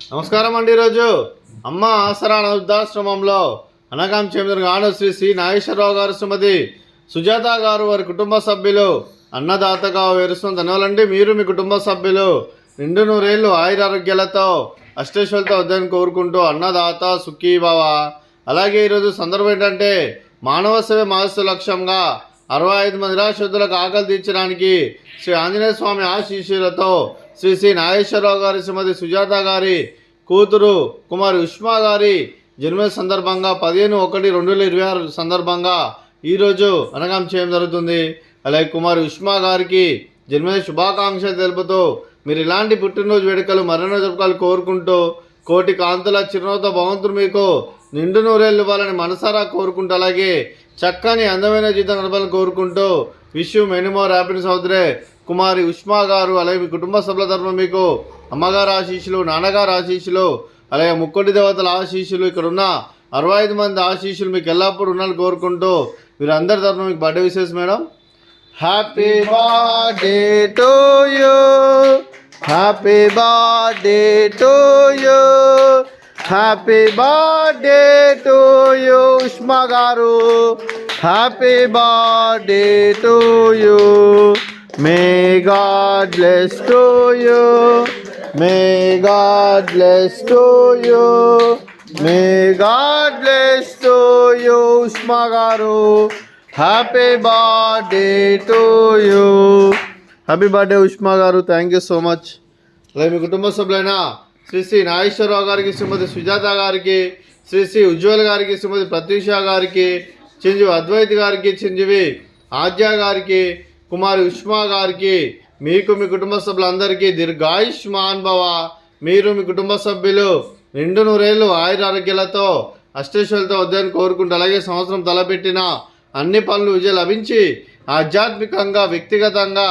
నమస్కారం అండి. ఈరోజు అమ్మ ఆసరా వృద్ధాశ్రమంలో అనగాం చెందిన గాను శ్రీ సి నాగేశ్వరరావు గారు, శ్రీమతి సుజాత గారు, వారి కుటుంబ సభ్యులు అన్నదాతగా వేరుస్తున్న ధన్యవాదాలండి. మీరు మీ కుటుంబ సభ్యులు నిండు నూరేళ్లు ఆయురారోగ్యాలతో అష్టేశ్వరులతో వద్దని కోరుకుంటూ అన్నదాత సుఖీభవ. అలాగే ఈరోజు సందర్భం ఏంటంటే మానవ సేవ మహస్సు లక్ష్యంగా 65 మంది నిరాశ్రద్ధులకు ఆకలి తీర్చడానికి శ్రీ ఆంజనేయ స్వామి ఆశీస్సులతో శ్రీ సి నాగేశ్వరరావు గారి, శ్రీమతి సుజాత గారి కూతురు కుమారి ఉష్మా గారి జన్మదిన సందర్భంగా 15/1/2026 సందర్భంగా ఈరోజు అనగాం చేయడం జరుగుతుంది. అలాగే కుమారి ఉష్మా గారికి జన్మదిన శుభాకాంక్షలు తెలుపుతూ మీరు ఇలాంటి పుట్టినరోజు వేడుకలు మరెన్నో జరుపుకోవాలని కోరుకుంటూ కోటి కాంతుల చిరునవ్వుతో భగవంతుడు మీకు నిండు నూరేళ్ళు ఇవ్వాలని మనసారా కోరుకుంటూ అలాగే చక్కని అందమైన జీవితం నడపాలని కోరుకుంటూ wish you many more happiness అవుతురే కుమారి ఉష్మా గారు. అలాగే మీ కుటుంబ సభ్యుల తరఫున మీకు అమ్మగారు ఆశీస్సులు, నాన్నగారు ఆశీస్సులు, అలాగే ముక్కోటి దేవతల ఆశీస్సులు, ఇక్కడ ఉన్న 65 మంది ఆశీస్సులు మీకు ఎల్లప్పుడూ ఉండాలని కోరుకుంటూ మీరు అందరి తరఫున మీకు birthday wishes madam. Happy birthday to you, happy birthday to you, happy birthday to you Ushma గారు, happy birthday to you. May God bless to you, may God bless to you, may God bless to you Ushma గారు, happy birthday to you. Happy birthday Ushma గారు, thank you so much. అలాగే మీ కుటుంబ సభ్యులైన Shri C Nageswararao గారికి, శ్రీమతి సుజాత గారికి, Shri C Ujjwal గారికి, శ్రీమతి ప్రత్యూష గారికి, చిరంజీవి అద్వైత్ గారికి, చిరంజీవి ఆద్య గారికి, కుమారి ఉష్మా గారికి, మీకు మీ కుటుంబ సభ్యులందరికీ దీర్ఘాయుష్మాన్ భవ. మీరు మీ కుటుంబ సభ్యులు నిండు నూరేళ్ళు ఆయురారోగ్యాలతో అష్టేశ్వరులతో వద్దని కోరుకుంటూ అలాగే సంవత్సరం తలపెట్టిన అన్ని పనులు విజయం లభించి ఆధ్యాత్మికంగా వ్యక్తిగతంగా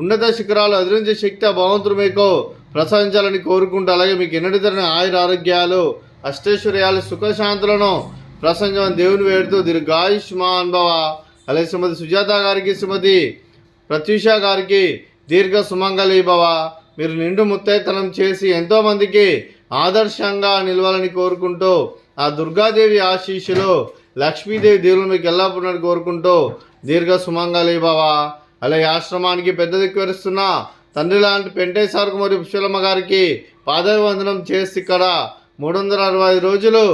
ఉన్నత శిఖరాలు అధిరించే శక్తి భగవంతుడు మీకు ప్రసాదించాలని కోరుకుంటూ అలాగే మీకు ఎన్నటితరని ఆయురారోగ్యాలు అష్టైశ్వర్యాలు సుఖశాంతులను ప్రసంగం దేవుని వేడుతూ దీర్ఘాయుష్మాన్ భవ. అలాగే శ్రీమతి సుజాత గారికి, శ్రీమతి ప్రత్యూష గారికి దీర్ఘ సుమంగళి భవ. మీరు నిండు ముత్తైతనం చేసి ఎంతోమందికి ఆదర్శంగా నిలవాలని కోరుకుంటూ ఆ దుర్గాదేవి ఆశీస్సులు లక్ష్మీదేవి దేవులు మీకు ఎల్లప్పుడూ కోరుకుంటూ దీర్ఘ సుమంగళి భవ. అలాగే ఆశ్రమానికి పెద్ద దిక్కు వరుస్తున్న తండ్రి లాంటి పెంటేశ్వరకు మరియు పుష్పలమ్మ గారికి పాదవందనం చేసి ఇక్కడ 365 రోజులు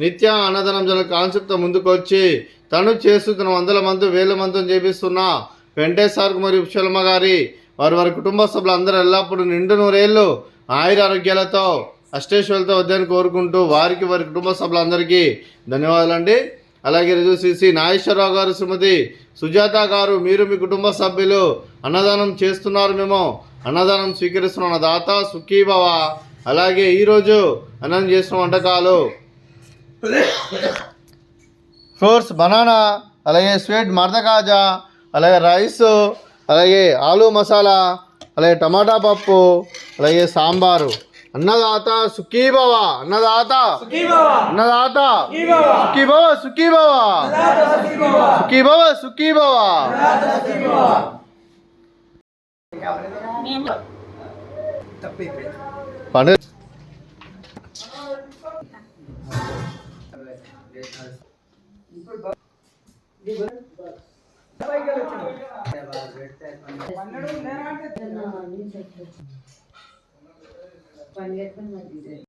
నిత్య అన్నదానం జన కాన్సెప్ట్తో ముందుకు వచ్చి తను చేస్తూ తన 100 మంది 1000 మందితో చేపిస్తున్న వెంకటేశ్వరకు మరియు పుష్పలమ్మ గారి వారి కుటుంబ సభ్యులందరూ ఎల్లప్పుడూ నిండు నూరేళ్ళు ఆయురారోగ్యాలతో అష్టేశ్వరులతో వద్దని కోరుకుంటూ వారి కుటుంబ సభ్యులందరికీ ధన్యవాదాలండి. అలాగే శ్రీ సి నాగేశ్వరరావు గారు, శ్రీమతి సుజాత గారు, మీరు మీ కుటుంబ సభ్యులు అన్నదానం చేస్తున్నారు, మేము అన్నదానం స్వీకరిస్తున్న అన్నదాత సుఖీభవ. అలాగే ఈరోజు అన్నం చేసిన వంటకాలు ఫ్రూట్స్ బనానా, అలాగే స్వీట్ మర్దకాజా, అలాగే రైస్, అలాగే ఆలు మసాలా, అలాగే టమాటా పప్పు, అలాగే సాంబారు. అన్నదాత సుఖీభవ, అన్నదాత అన్నదాత సుఖీభవ, సుఖీభవ సుఖీభవ, సుఖీభవ. పండుగ పని